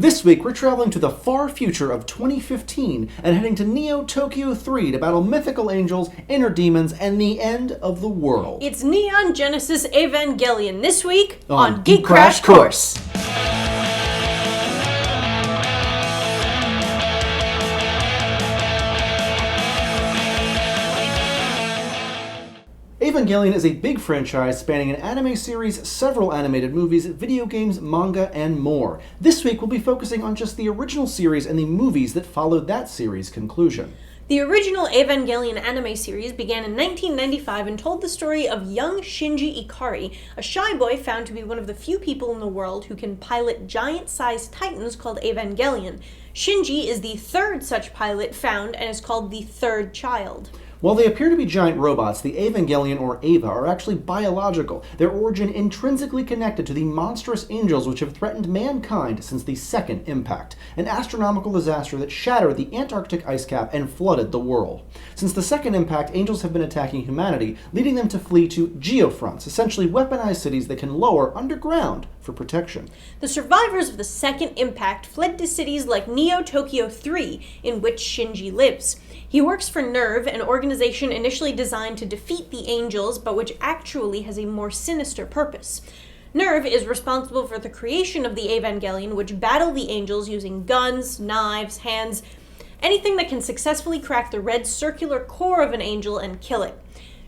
This week, we're traveling to the far future of 2015 and heading to Neo Tokyo 3 to battle mythical angels, inner demons, and the end of the world. It's Neon Genesis Evangelion this week on Geek Crash Course. Evangelion is a big franchise spanning an anime series, several animated movies, video games, manga, and more. This week we'll be focusing on just the original series and the movies that followed that series' conclusion. The original Evangelion anime series began in 1995 and told the story of young Shinji Ikari, a shy boy found to be one of the few people in the world who can pilot giant-sized titans called Evangelion. Shinji is the third such pilot found and is called the third child. While they appear to be giant robots, the Evangelion, or Eva, are actually biological, their origin intrinsically connected to the monstrous angels which have threatened mankind since the Second Impact, an astronomical disaster that shattered the Antarctic ice cap and flooded the world. Since the Second Impact, angels have been attacking humanity, leading them to flee to geofronts, essentially weaponized cities that can lower underground for protection. The survivors of the Second Impact fled to cities like Neo Tokyo 3, in which Shinji lives. He works for NERV, an organization initially designed to defeat the angels, but which actually has a more sinister purpose. NERV is responsible for the creation of the Evangelion, which battle the angels using guns, knives, hands, anything that can successfully crack the red circular core of an angel and kill it.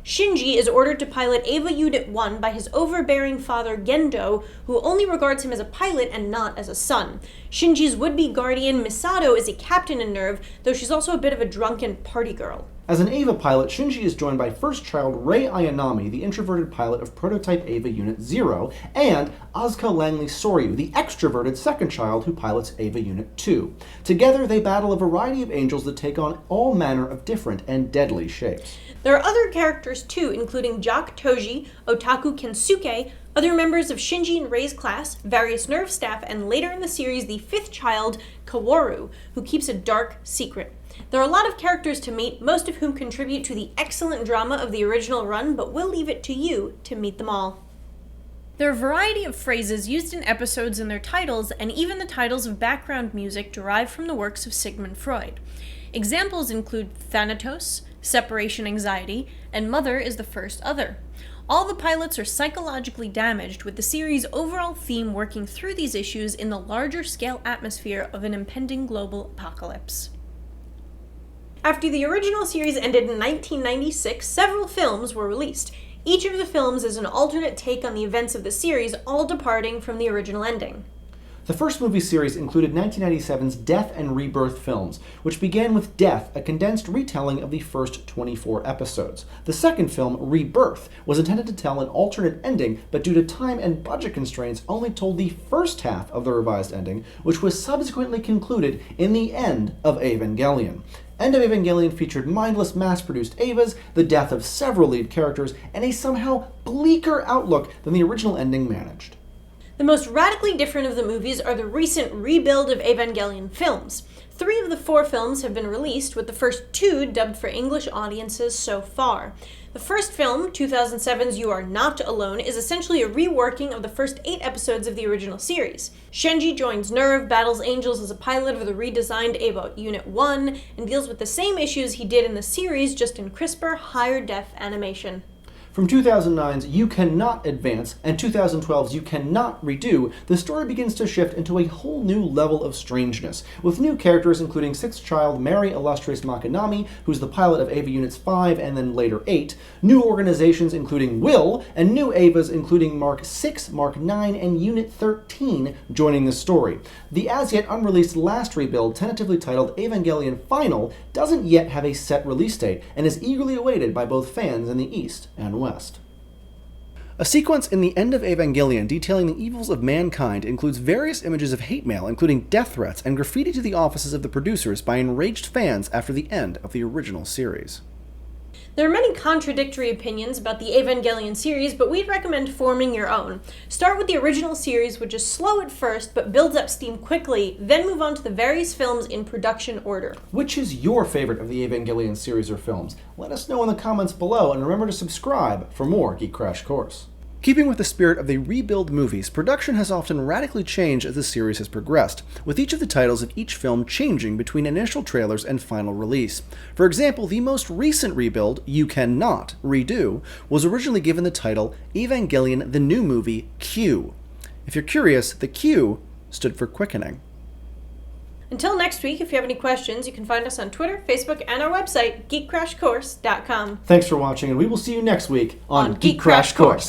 Shinji is ordered to pilot Eva Unit 1 by his overbearing father Gendo, who only regards him as a pilot and not as a son. Shinji's would-be guardian Misato is a captain in NERV, though she's also a bit of a drunken party girl. As an Eva pilot, Shinji is joined by first child Rei Ayanami, the introverted pilot of prototype Eva Unit 0, and Asuka Langley Soryu, the extroverted second child who pilots Eva Unit 2. Together, they battle a variety of angels that take on all manner of different and deadly shapes. There are other characters too, including Jock Toji, Otaku Kensuke, other members of Shinji and Rei's class, various NERV staff, and later in the series, the fifth child, Kaworu, who keeps a dark secret. There are a lot of characters to meet, most of whom contribute to the excellent drama of the original run, but we'll leave it to you to meet them all. There are a variety of phrases used in episodes in their titles, and even the titles of background music derived from the works of Sigmund Freud. Examples include Thanatos, Separation Anxiety, and Mother is the First Other. All the pilots are psychologically damaged, with the series' overall theme working through these issues in the larger scale atmosphere of an impending global apocalypse. After the original series ended in 1996, several films were released. Each of the films is an alternate take on the events of the series, all departing from the original ending. The first movie series included 1997's Death and Rebirth films, which began with Death, a condensed retelling of the first 24 episodes. The second film, Rebirth, was intended to tell an alternate ending, but due to time and budget constraints, only told the first half of the revised ending, which was subsequently concluded in the end of Evangelion. End of Evangelion featured mindless, mass-produced Evas, the death of several lead characters, and a somehow bleaker outlook than the original ending managed. The most radically different of the movies are the recent rebuild of Evangelion films. 3 of the 4 films have been released, with the first 2 dubbed for English audiences so far. The first film, 2007's You Are Not Alone, is essentially a reworking of the first 8 episodes of the original series. Shinji joins NERV, battles angels as a pilot of the redesigned Eva Unit 1, and deals with the same issues he did in the series, just in crisper, higher-def animation. From 2009's You Cannot Advance and 2012's You Cannot Redo, the story begins to shift into a whole new level of strangeness, with new characters including sixth child Mary Illustrious Makanami, who's the pilot of Eva Units 5 and then later 8, new organizations including Will, and new Evas including Mark 6, Mark 9, and Unit 13 joining the story. The as-yet unreleased last rebuild, tentatively titled Evangelion Final, doesn't yet have a set release date, and is eagerly awaited by both fans in the East and West. A sequence in the end of Evangelion detailing the evils of mankind includes various images of hate mail, including death threats and graffiti to the offices of the producers by enraged fans after the end of the original series. There are many contradictory opinions about the Evangelion series, but we'd recommend forming your own. Start with the original series, which is slow at first, but builds up steam quickly, then move on to the various films in production order. Which is your favorite of the Evangelion series or films? Let us know in the comments below, and remember to subscribe for more Geek Crash Course. Keeping with the spirit of the rebuild movies, production has often radically changed as the series has progressed, with each of the titles of each film changing between initial trailers and final release. For example, the most recent rebuild, You Cannot Redo, was originally given the title Evangelion the New Movie Q. If you're curious, the Q stood for quickening. Until next week, if you have any questions, you can find us on Twitter, Facebook, and our website, geekcrashcourse.com. Thanks for watching, and we will see you next week on Geek Crash Course.